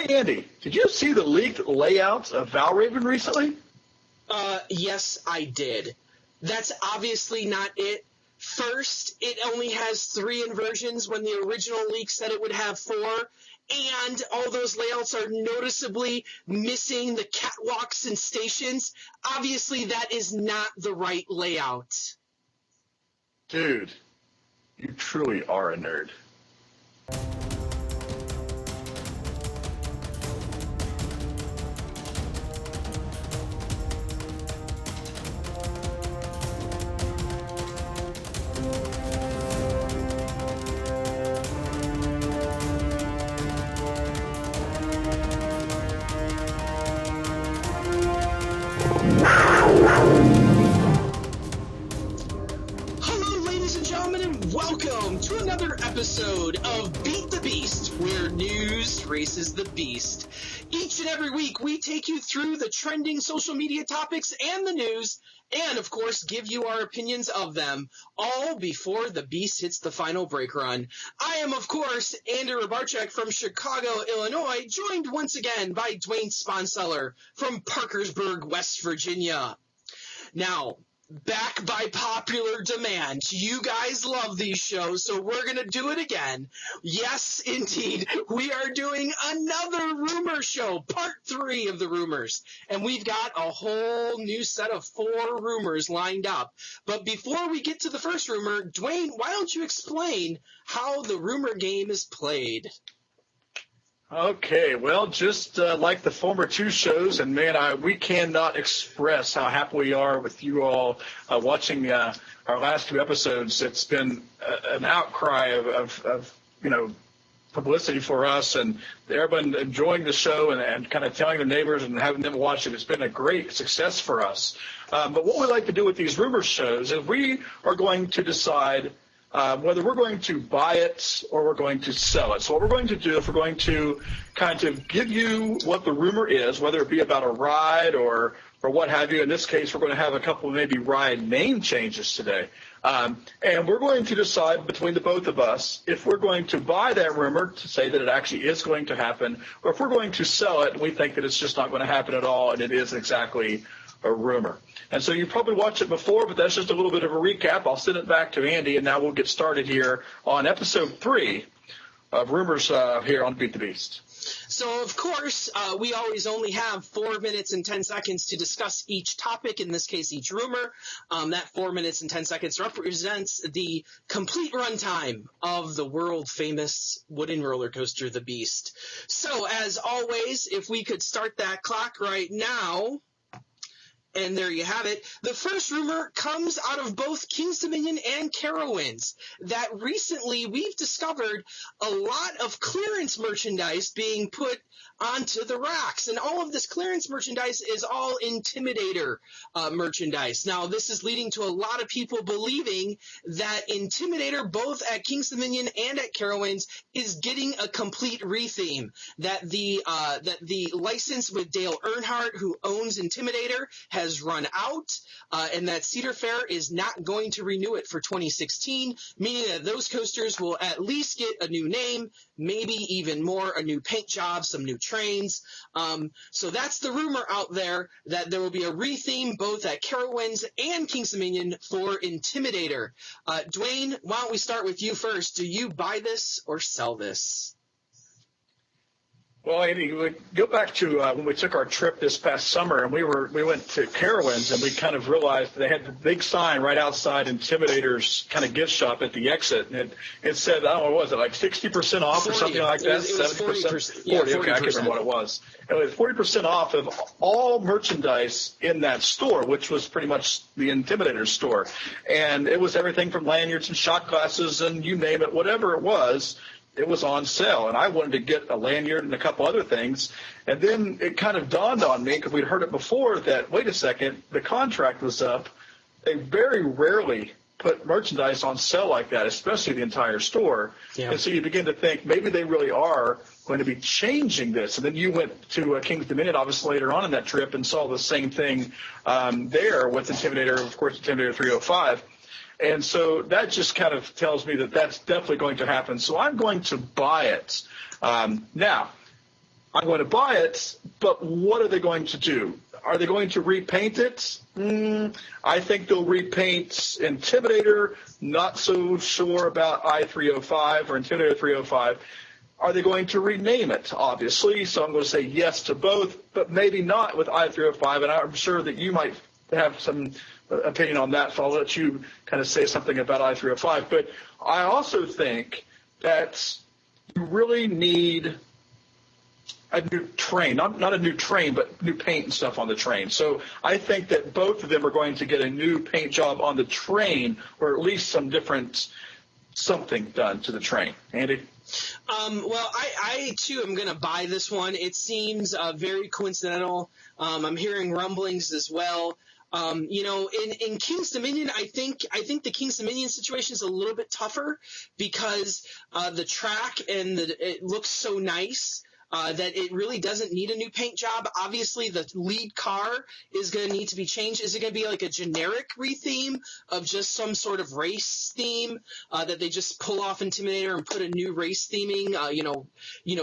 Hey, Andy, did you see the leaked layouts of Valraven recently? Yes, I did. That's obviously not it. First, it only has 3 inversions when the original leak said it would have 4, and all those layouts are noticeably missing the catwalks and stations. Obviously, that is not the right layout. Dude, you truly are a nerd. Hello, ladies and gentlemen, and welcome to another episode of Beat the Beast, where news races the beast. Each and every week, we take you through the trending social media topics and the news, and, of course, give you our opinions of them, all before the beast hits the final brake run. I am, of course, Andrew Rabarchek from Chicago, Illinois, joined once again by Dwayne Sponseller from Parkersburg, West Virginia. Now, back by popular demand. You guys love these shows, so we're going to do it again. Yes, indeed, we are doing another rumor show, part 3 of the rumors. And we've got a whole new set of 4 rumors lined up. But before we get to the first rumor, Dwayne, why don't you explain how the rumor game is played? Okay, well, just like the former 2 shows, and man, we cannot express how happy we are with you all watching our last 2 episodes. It's been an outcry of publicity for us, and everyone enjoying the show and kind of telling their neighbors and having them watch it. It's been a great success for us. But what we like to do with these rumor shows is we are going to decide whether we're going to buy it or we're going to sell it. So what we're going to do is we're going to kind of give you what the rumor is, whether it be about a ride or what have you. In this case, we're going to have a couple of maybe ride name changes today. And we're going to decide between the both of us if we're going to buy that rumor to say that it actually is going to happen, or if we're going to sell it and we think that it's just not going to happen at all and it is exactly a rumor. And so you probably watched it before, but that's just a little bit of a recap. I'll send it back to Andy, and now we'll get started here on episode 3 of Rumors here on Beat the Beast. So, of course, we always only have 4 minutes and 10 seconds to discuss each topic, in this case, each rumor. That 4 minutes and 10 seconds represents the complete runtime of the world-famous wooden roller coaster, the Beast. So, as always, if we could start that clock right now. And there you have it. The first rumor comes out of both King's Dominion and Carowinds, that recently we've discovered a lot of clearance merchandise being put onto the racks. And all of this clearance merchandise is all Intimidator merchandise. Now, this is leading to a lot of people believing that Intimidator, both at King's Dominion and at Carowinds, is getting a complete retheme. That the license with Dale Earnhardt, who owns Intimidator, has run out, and that Cedar Fair is not going to renew it for 2016, meaning that those coasters will at least get a new name, maybe even more, a new paint job, some new trains. So that's the rumor out there, that there will be a retheme both at Carowinds and King's Dominion for Intimidator. Dwayne, why don't we start with you first? Do you buy this or sell this? Well, Andy, we go back to when we took our trip this past summer, and we went to Carowinds, and we kind of realized they had the big sign right outside Intimidator's kind of gift shop at the exit, and it said, I don't know, what was it, like 60% off 40, or something like that? It was 40%. Yeah, 40, okay, I can't remember what it was. It was 40% off of all merchandise in that store, which was pretty much the Intimidator store. And it was everything from lanyards and shot glasses and you name it, whatever it was on sale. And I wanted to get a lanyard and a couple other things. And then it kind of dawned on me, because we'd heard it before, that, wait a second, the contract was up. They very rarely put merchandise on sale like that, especially the entire store. Yeah. And so you begin to think maybe they really are going to be changing this. And then you went to King's Dominion, obviously, later on in that trip and saw the same thing there with Intimidator, of course, Intimidator 305. And so that just kind of tells me that that's definitely going to happen. So I'm going to buy it. Now, I'm going to buy it, but what are they going to do? Are they going to repaint it? I think they'll repaint Intimidator. Not so sure about I-305 or Intimidator 305. Are they going to rename it? Obviously, so I'm going to say yes to both, but maybe not with I-305, and I'm sure that you might have some opinion on that, so I'll let you kind of say something about I-305. But I also think that you really need a new train, not a new train, but new paint and stuff on the train. So I think that both of them are going to get a new paint job on the train, or at least some different something done to the train. Andy? Well, I too am going to buy this one. It seems very coincidental. I'm hearing rumblings as well. In King's Dominion, I think the King's Dominion situation is a little bit tougher because the track and it looks so nice. That it really doesn't need a new paint job. Obviously, the lead car is going to need to be changed. Is it going to be like a generic retheme of just some sort of race theme that they just pull off Intimidator and put a new race theming,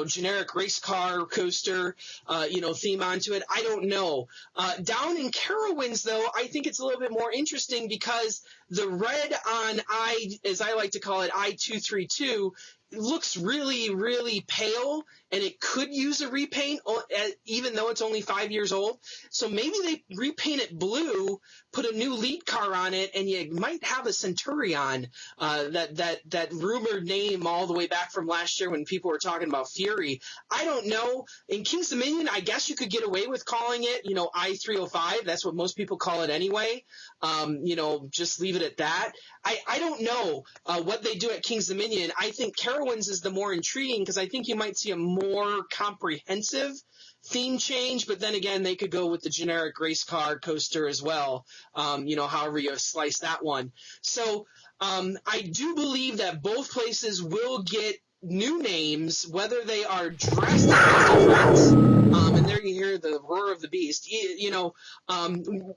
generic race car coaster, theme onto it? I don't know. Down in Carowinds, though, I think it's a little bit more interesting because the red on as I like to call it, I-232, looks really, really pale, and it could use a repaint, even though it's only 5 years old. So maybe they repaint it blue, put a new lead car on it, and you might have a Centurion, that rumored name all the way back from last year when people were talking about Fury. I don't know. In King's Dominion, I guess you could get away with calling it, I-305. That's what most people call it anyway. Just leave it at that. I don't know what they do at King's Dominion. I think Carowinds is the more intriguing because I think you might see a more comprehensive theme change, but then again, they could go with the generic race car coaster as well, however you slice that one. So I do believe that both places will get new names, whether they are drastically different, and there you hear the roar of the beast,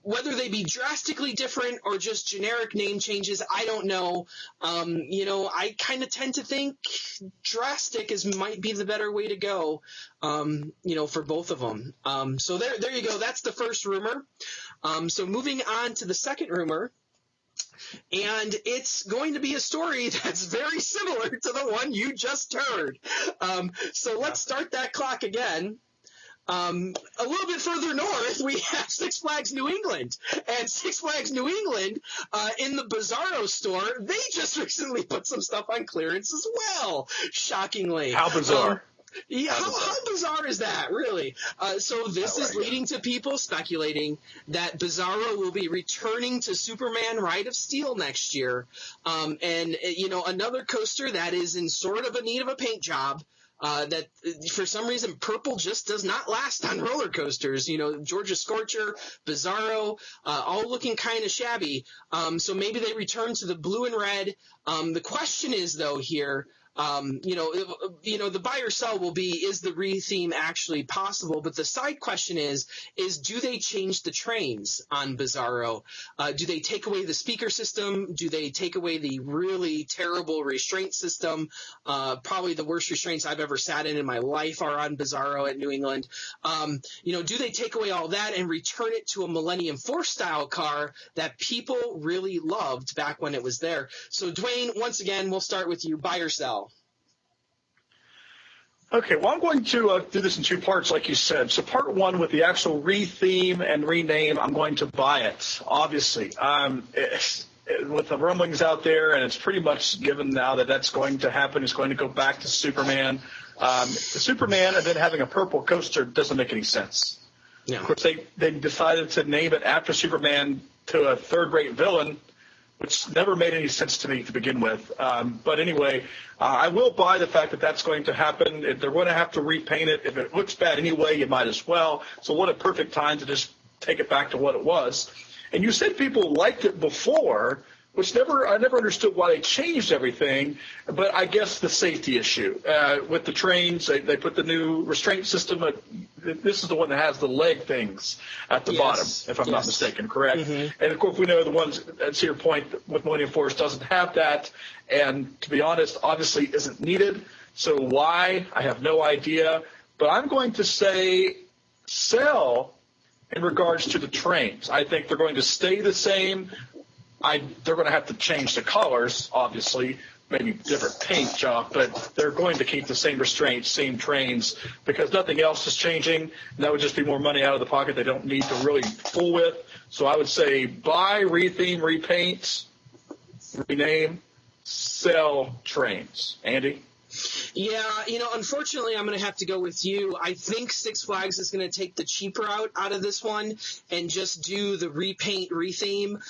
whether they be drastically different or just generic name changes, I don't know. I kind of tend to think drastic might be the better way to go, for both of them. So there you go. That's the first rumor. So moving on to the second rumor. And it's going to be a story that's very similar to the one you just heard. So let's start that clock again. A little bit further north, we have Six Flags New England. And Six Flags New England, in the Bizarro store, they just recently put some stuff on clearance as well, shockingly. How bizarre. Yeah, how bizarre is that, really? So this is leading to people speculating that Bizarro will be returning to Superman Ride of Steel next year. Another coaster that is in sort of a need of a paint job. That for some reason purple just does not last on roller coasters. Georgia Scorcher, Bizarro, all looking kind of shabby. So maybe they return to the blue and red. The question is, though, here, the buy or sell will be, is the retheme actually possible? But the side question is do they change the trains on Bizarro? Do they take away the speaker system? Do they take away the really terrible restraint system? Probably the worst restraints I've ever sat in my life are on Bizarro at New England. Do they take away all that and return it to a Millennium Force style car that people really loved back when it was there? So Dwayne, once again, we'll start with you. Buy or sell? Okay, well, I'm going to do this in two parts, like you said. So part one, with the actual retheme and rename, I'm going to buy it, obviously. With the rumblings out there, and it's pretty much given now that that's going to happen. It's going to go back to Superman. The Superman and then having a purple coaster doesn't make any sense. Yeah. Of course, they decided to name it after Superman to a third-rate villain, which never made any sense to me to begin with. But anyway, I will buy the fact that that's going to happen. If they're going to have to repaint it, if it looks bad anyway, you might as well. So what a perfect time to just take it back to what it was. And you said people liked it before, which I never understood why they changed everything, but I guess the safety issue. With the trains, they put the new restraint system. This is the one that has the leg things at the bottom, if I'm not mistaken, correct? Mm-hmm. And, of course, we know the ones, to your point, with Millennium Force doesn't have that, and to be honest, obviously isn't needed. So why? I have no idea. but I'm going to say sell in regards to the trains. I think they're going to stay the same. They're going to have to change the colors, obviously, maybe different paint job, but they're going to keep the same restraints, same trains, because nothing else is changing. And that would just be more money out of the pocket they don't need to really fool with. So I would say buy, retheme, repaint, rename, sell trains. Andy? Yeah, unfortunately, I'm going to have to go with you. I think Six Flags is going to take the cheaper route out of this one and just do the repaint, retheme.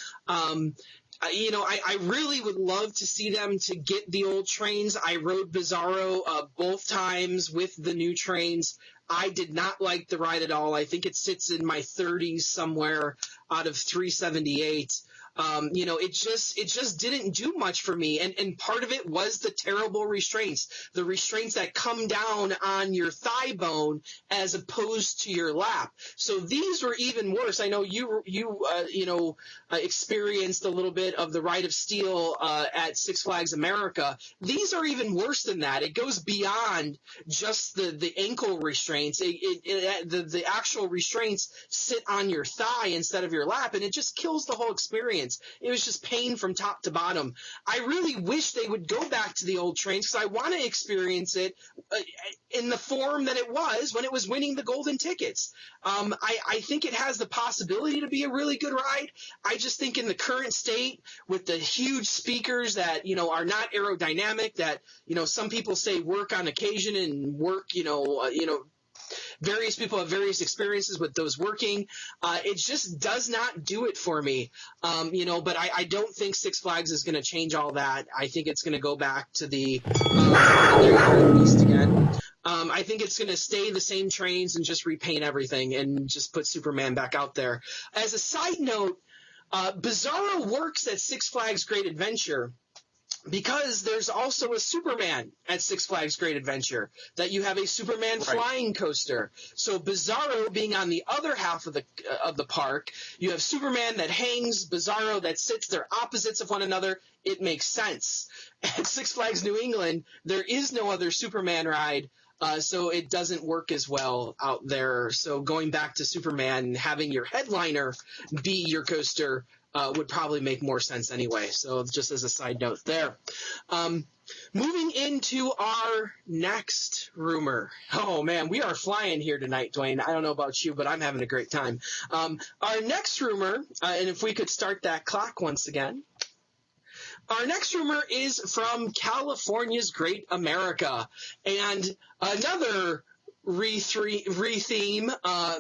I really would love to see them to get the old trains. I rode Bizarro both times with the new trains. I did not like the ride at all. I think it sits in my 30s somewhere out of 378. It just didn't do much for me. And part of it was the terrible restraints, the restraints that come down on your thigh bone as opposed to your lap. So these were even worse. I know you experienced a little bit of the Ride of Steel at Six Flags America. These are even worse than that. It goes beyond just the ankle restraints. The actual restraints sit on your thigh instead of your lap, and it just kills the whole experience. It was just pain from top to bottom. I really wish they would go back to the old trains because I want to experience it in the form that it was when it was winning the golden tickets. I think it has the possibility to be a really good ride. I just think in the current state with the huge speakers that, are not aerodynamic, that, some people say work on occasion and work, various people have various experiences with those working. It just does not do it for me. But I don't think Six Flags is going to change all that. I think it's going to go back to the beast again. I think it's going to stay the same trains and just repaint everything and just put Superman back out there. As a side note, Bizarro works at Six Flags Great Adventure because there's also a Superman at Six Flags Great Adventure, that you have a Superman flying coaster. So Bizarro being on the other half of the park, you have Superman that hangs, Bizarro that sits. They're opposites of one another. It makes sense. At Six Flags New England, there is no other Superman ride, so it doesn't work as well out there. So going back to Superman, having your headliner be your coaster would probably make more sense anyway. So just as a side note there. Moving into our next rumor. Oh, man, we are flying here tonight, Dwayne. I don't know about you, but I'm having a great time. Our next rumor, and if we could start that clock once again. Our next rumor is from California's Great America. And another retheme,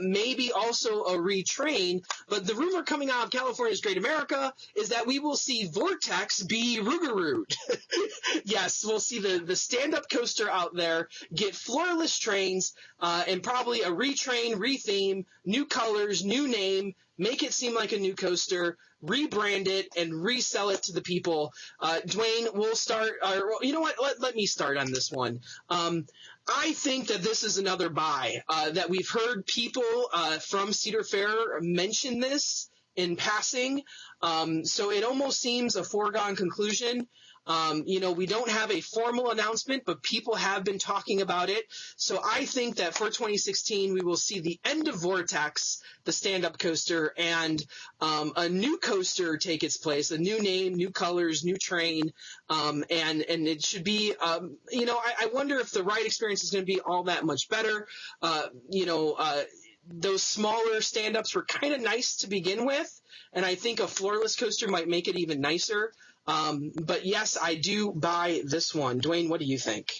maybe also a retrain, but the rumor coming out of California's Great America is that we will see Vortex be Rougarou. Yes, we'll see the stand-up coaster out there get floorless trains, and probably a retrain, retheme, new colors, new name, make it seem like a new coaster, rebrand it, and resell it to the people. Dwayne, we'll start. You know what? Let me start on this one. I think that this is another buy. That we've heard people from Cedar Fair mention this in passing. So it almost seems a foregone conclusion. We don't have a formal announcement, but people have been talking about it. So I think that for 2016, we will see the end of Vortex, the stand-up coaster, and a new coaster take its place, a new name, new colors, new train, and it should be, I wonder if the ride experience is going to be all that much better. Those smaller stand-ups were kind of nice to begin with, and I think a floorless coaster might make it even nicer. But yes, I do buy this one. Dwayne, what do you think?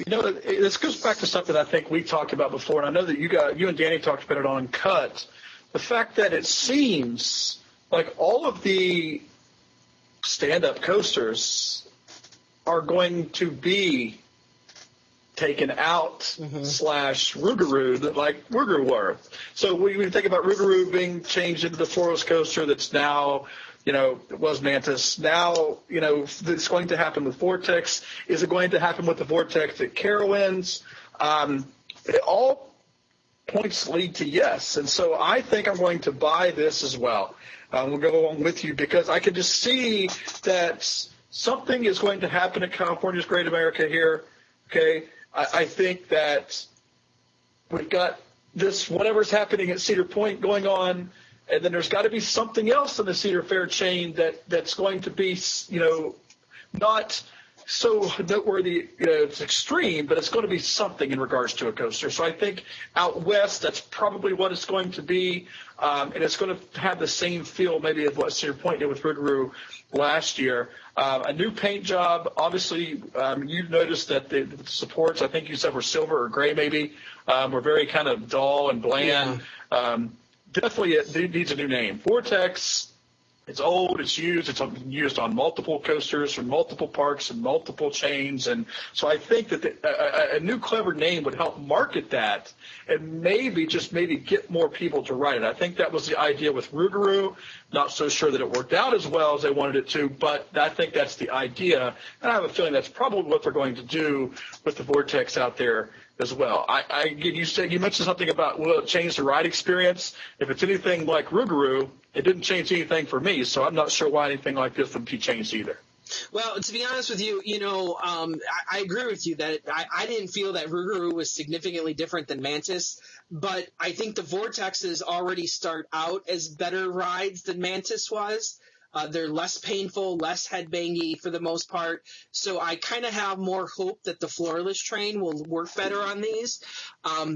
This goes back to something I think we talked about before, and I know that you and Danny talked about it on Cut. The fact that it seems like all of the stand-up coasters are going to be taken out / Rougarou, like Rougarou were. So we think about Rougarou being changed into the floorless coaster that's now, it was Mantis. Now, it's going to happen with Vortex. Is it going to happen with the Vortex at Carowinds? All points lead to yes. And so I think I'm going to buy this as well. We'll go along with you because I can just see that something is going to happen at California's Great America here. Okay. I think that we've got this whatever's happening at Cedar Point going on, and then there's got to be something else in the Cedar Fair chain that's going to be, not so noteworthy, it's extreme, but it's going to be something in regards to a coaster. So I think out west, that's probably what it's going to be, and it's going to have the same feel maybe of what Cedar Point did with Rougarou last year. A new paint job, obviously, you noticed that the supports, I think you said were silver or gray maybe, were very kind of dull and bland. Yeah. Definitely it needs a new name. Vortex. It's old, it's used, it's been used on multiple coasters from multiple parks and multiple chains. And so I think that a new clever name would help market that and maybe get more people to ride it. I think that was the idea with Rougarou. Not so sure that it worked out as well as they wanted it to, but I think that's the idea. And I have a feeling that's probably what they're going to do with the Vortex out there as well. You mentioned something about will it change the ride experience? If it's anything like Rougarou, it didn't change anything for me, so I'm not sure why anything like this would be changed either. Well, to be honest with you, I agree with you that I didn't feel that Rougarou was significantly different than Mantis, but I think the Vortexes already start out as better rides than Mantis was. They're less painful, less headbangy for the most part. So I kind of have more hope that the floorless train will work better on these.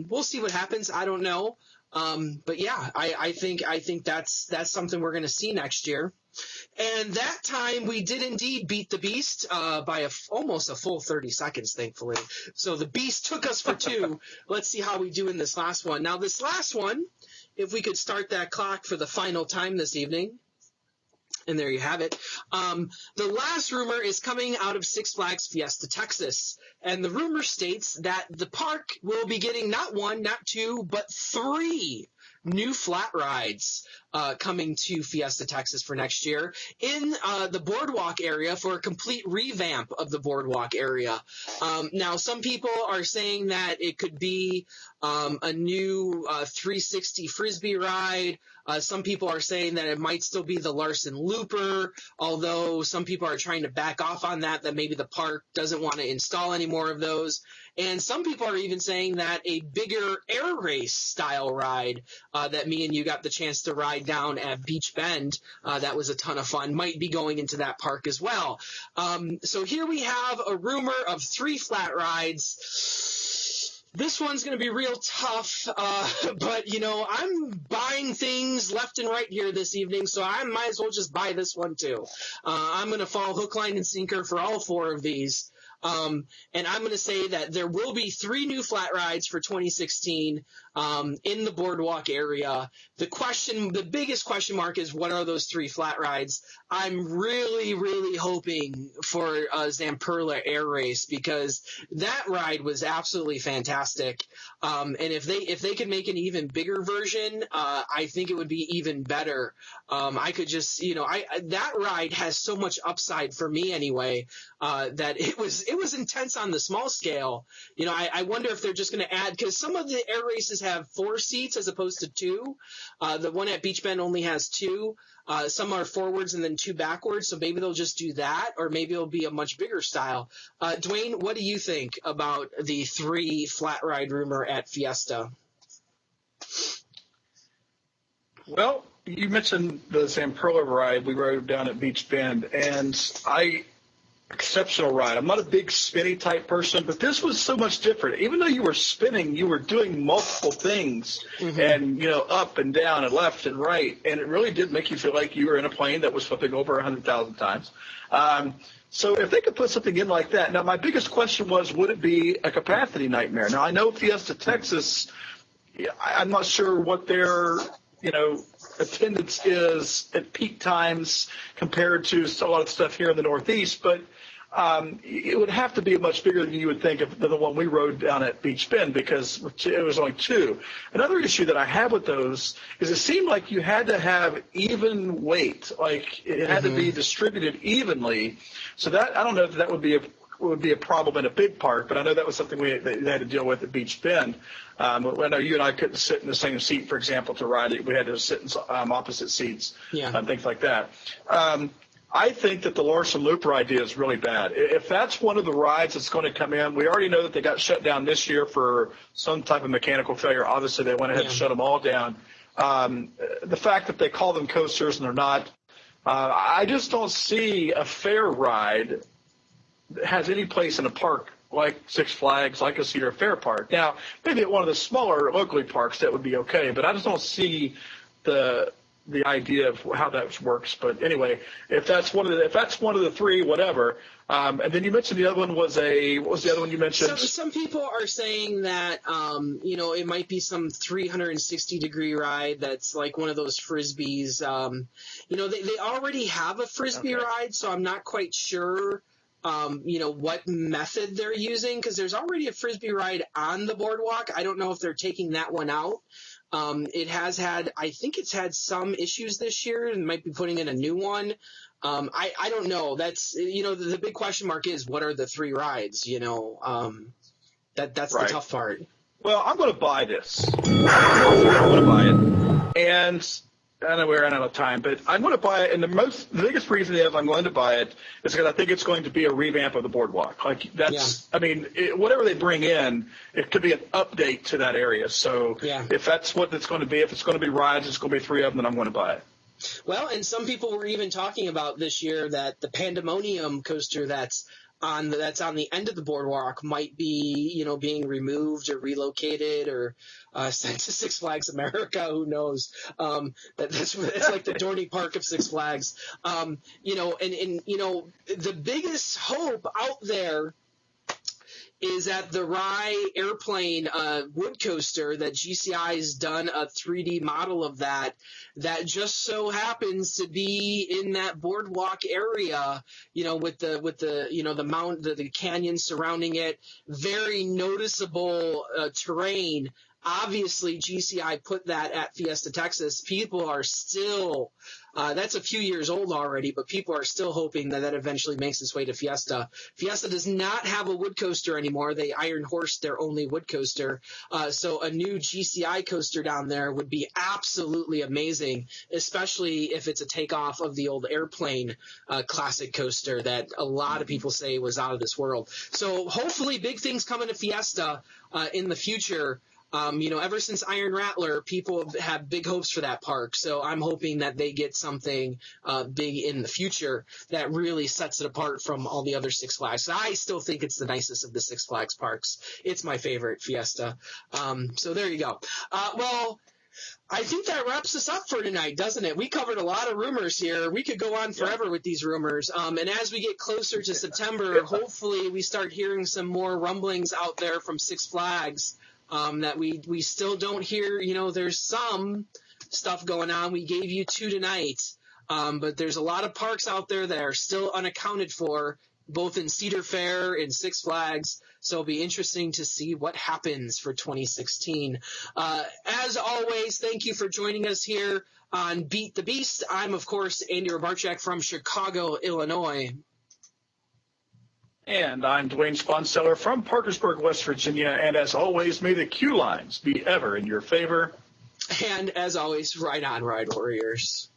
We'll see what happens. I don't know. But yeah, I think that's something we're going to see next year. And that time we did indeed beat the Beast by almost a full 30 seconds, thankfully. So the Beast took us for 2. Let's see how we do in this last one. Now, this last one, if we could start that clock for the final time this evening. And there you have it. The last rumor is coming out of Six Flags Fiesta Texas. And the rumor states that the park will be getting not 1, not 2, but 3 new flat rides coming to Fiesta Texas for next year in the boardwalk area for a complete revamp of the boardwalk area. Now, some people are saying that it could be a new 360 Frisbee ride. Some people are saying that it might still be the Larson Looper, although some people are trying to back off on that maybe the park doesn't want to install any more of those. And some people are even saying that a bigger air race style ride that me and you got the chance to ride down at Beach Bend, that was a ton of fun, might be going into that park as well. So here we have a rumor of 3 flat rides. This one's going to be real tough, but, I'm buying things left and right here this evening, so I might as well just buy this one too. I'm going to follow hook, line, and sinker for all 4 of these. And I'm going to say that there will be 3 new flat rides for 2016 in the boardwalk area. The biggest question mark is what are those 3 flat rides? I'm really, really hoping for a Zamperla Air Race because that ride was absolutely fantastic. And if they could make an even bigger version, I think it would be even better. I could just, that ride has so much upside for me anyway, that it was intense on the small scale. I wonder if they're just going to add, because some of the air races have 4 seats as opposed to 2. The one at Beach Bend only has 2. Some are forwards and then 2 backwards, so maybe they'll just do that, or maybe it'll be a much bigger style. Dwayne, what do you think about the 3 flat ride rumor at Fiesta? Well, you mentioned the Zamperla ride we rode down at Beach Bend, and exceptional ride. I'm not a big spinny type person, but this was so much different. Even though you were spinning, you were doing multiple things and, up and down and left and right. And it really did make you feel like you were in a plane that was flipping over 100,000 times. So if they could put something in like that. Now, my biggest question was, would it be a capacity nightmare? Now, I know Fiesta Texas, I'm not sure what their, attendance is at peak times compared to a lot of stuff here in the Northeast, but it would have to be much bigger than you would think of the one we rode down at Beach Bend because it was only 2. Another issue that I have with those is it seemed like you had to have even weight, like it had to be distributed evenly. So that I don't know if that would be a problem in a big park, but I know that was something they had to deal with at Beach Bend. I know you and I couldn't sit in the same seat, for example, to ride it. We had to sit in opposite seats and things like that. I think that the Larson Looper idea is really bad. If that's one of the rides that's going to come in, we already know that they got shut down this year for some type of mechanical failure. Obviously, they went ahead and shut them all down. The fact that they call them coasters and they're not, I just don't see a fair ride that has any place in a park like Six Flags, like a Cedar Fair park. Now, maybe at one of the smaller locally parks that would be okay, but I just don't see the idea of how that works. But anyway, if that's one of the three, whatever. And then you mentioned the other one was what was the other one you mentioned? Some people are saying that it might be some 360-degree ride that's like one of those frisbees. They already have a frisbee ride, so I'm not quite sure what method they're using, because there's already a frisbee ride on the boardwalk. I don't know if they're taking that one out. I think it's had some issues this year and might be putting in a new one. I don't know. That's, the big question mark is, what are the three rides? That's the tough part. Well, I'm going to buy this. I'm going to buy it. And I know we're running out of time, but I'm going to buy it. And the biggest reason is I'm going to buy it is because I think it's going to be a revamp of the boardwalk. Like I mean, whatever they bring in, it could be an update to that area. So if that's what it's going to be, if it's going to be rides, it's going to be three of them, then I'm going to buy it. Well, and some people were even talking about this year that the Pandemonium coaster that's on the end of the boardwalk might be, being removed or relocated or sent to Six Flags America. Who knows? It's like the Dorney Park of Six Flags. The biggest hope out there is that the Rye Airplane wood coaster that GCI has done a 3D model of that just so happens to be in that boardwalk area, with the mountain, the canyon surrounding it, very noticeable terrain. Obviously, GCI put that at Fiesta Texas. People are still that's a few years old already, but people are still hoping that eventually makes its way to Fiesta. Fiesta does not have a wood coaster anymore. They Iron Horse their only wood coaster. So a new GCI coaster down there would be absolutely amazing, especially if it's a takeoff of the old Airplane classic coaster that a lot of people say was out of this world. So hopefully big things coming to Fiesta in the future. Ever since Iron Rattler, people have big hopes for that park. So I'm hoping that they get something big in the future that really sets it apart from all the other Six Flags. So I still think it's the nicest of the Six Flags parks. It's my favorite, Fiesta. So there you go. Well, I think that wraps us up for tonight, doesn't it? We covered a lot of rumors here. We could go on forever with these rumors. And as we get closer to September, hopefully we start hearing some more rumblings out there from Six Flags. That we still don't hear. There's some stuff going on. We gave you 2 tonight, but there's a lot of parks out there that are still unaccounted for, both in Cedar Fair and Six Flags. So it'll be interesting to see what happens for 2016. As always, thank you for joining us here on Beat the Beast. I'm, of course, Andy Robarchak from Chicago, Illinois. And I'm Dwayne Sponseller from Parkersburg, West Virginia. And as always, may the queue lines be ever in your favor. And as always, ride on, Ride Warriors.